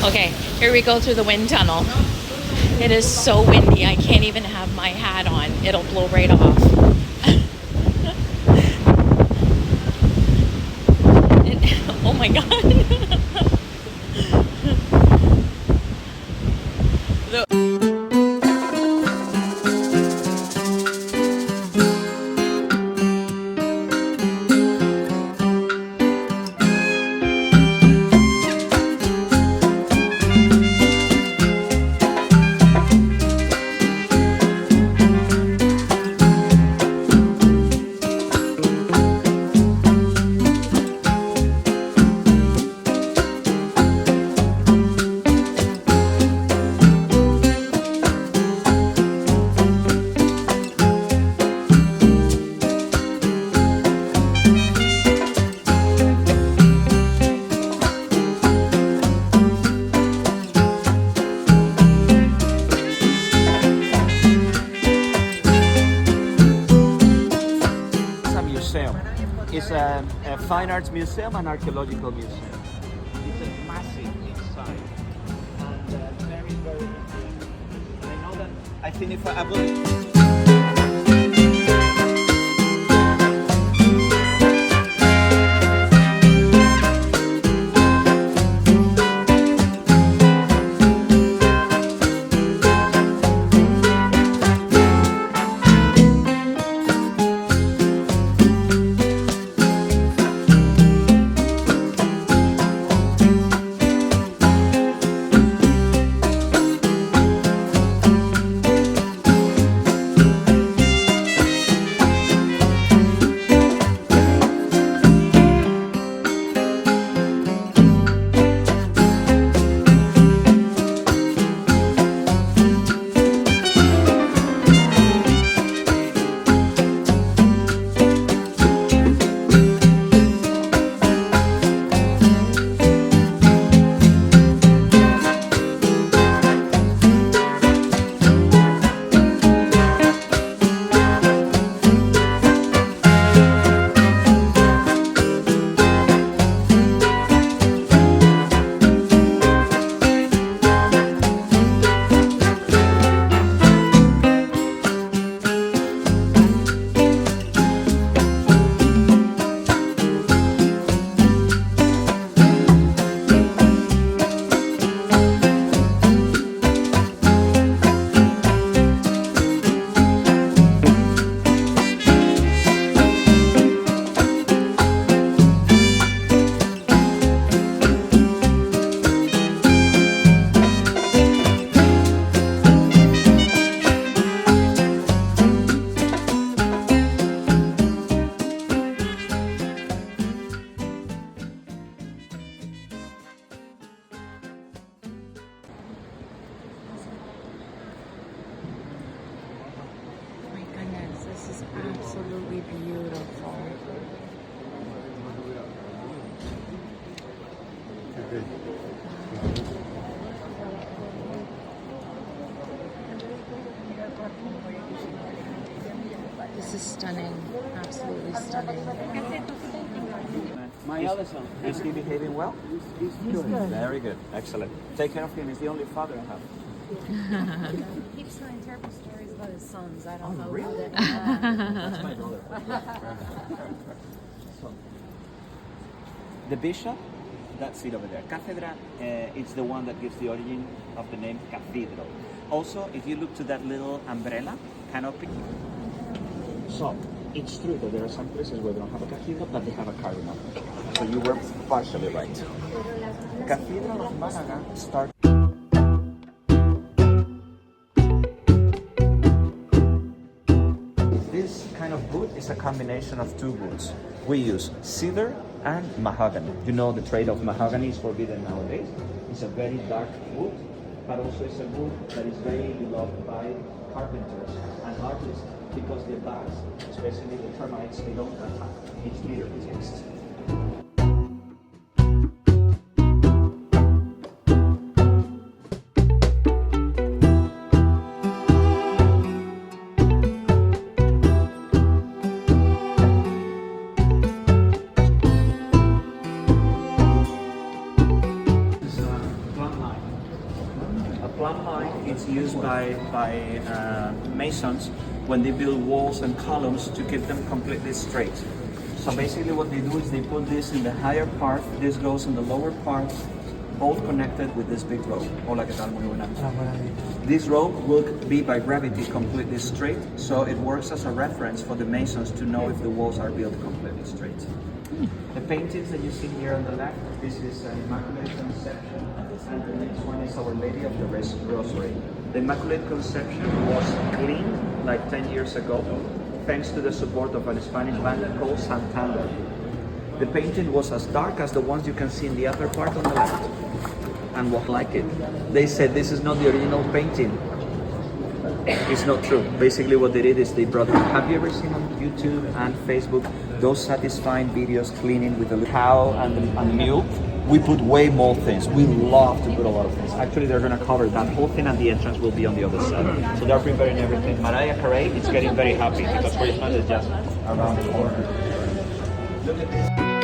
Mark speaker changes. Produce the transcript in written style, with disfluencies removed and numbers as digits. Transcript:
Speaker 1: Okay, here we go through the wind tunnel. It is so windy, I can't even have my hat on. It'll blow right off. Oh my God.
Speaker 2: It's a fine arts museum and archaeological museum. It's a massive inside and very, very interesting. I know that. I think if I will.
Speaker 1: Absolutely beautiful. This is stunning. Absolutely stunning.
Speaker 2: My eldest son, is he behaving well? He's good. Very good. Excellent. Take care of him. He's the only father I have.
Speaker 3: He keeps telling terrible stories about his sons. I don't know.
Speaker 2: Really?
Speaker 3: That's
Speaker 2: my brother. So, the bishop, that seat over there. Catedral, it's the one that gives the origin of the name Cathedral. Also, if you look to that little umbrella canopy. So, it's true that there are some places where they don't have a cathedral, but they have a cardinal. So you were partially right. Cathedral of Malaga started. This kind of wood is a combination of two woods. We use cedar and mahogany. You know the trade of mahogany is forbidden nowadays. It's a very dark wood, but also it's a wood that is very beloved by carpenters and artists because the bats, especially the termites, they don't attack. It's neither resist. This is a plumb line. plumb line is used by masons when they build walls and columns to keep them completely straight. So basically what they do is they put this in the higher part, this goes in the lower part, all connected with this big rope. Hola, ¿qué tal? Muy buenas. This rope will be by gravity completely straight, so it works as a reference for the masons to know if the walls are built completely straight. The paintings that you see here on the left, this is an Immaculate Conception, and the next one is Our Lady of the Rosary. The Immaculate Conception was cleaned like 10 years ago, thanks to the support of a Spanish band called Santander. The painting was as dark as the ones you can see in the upper part on the left, and was like it. They said this is not the original painting. It's not true. Basically what they did is they brought, have you ever seen on YouTube and Facebook those satisfying videos cleaning with the cow and the mule? We put way more things. We love to put a lot of things. Actually, they're going to cover that whole thing, and the entrance will be on the other side. So they're preparing everything. Mariah Carey is getting very happy because Christmas is just around the corner. Look at this.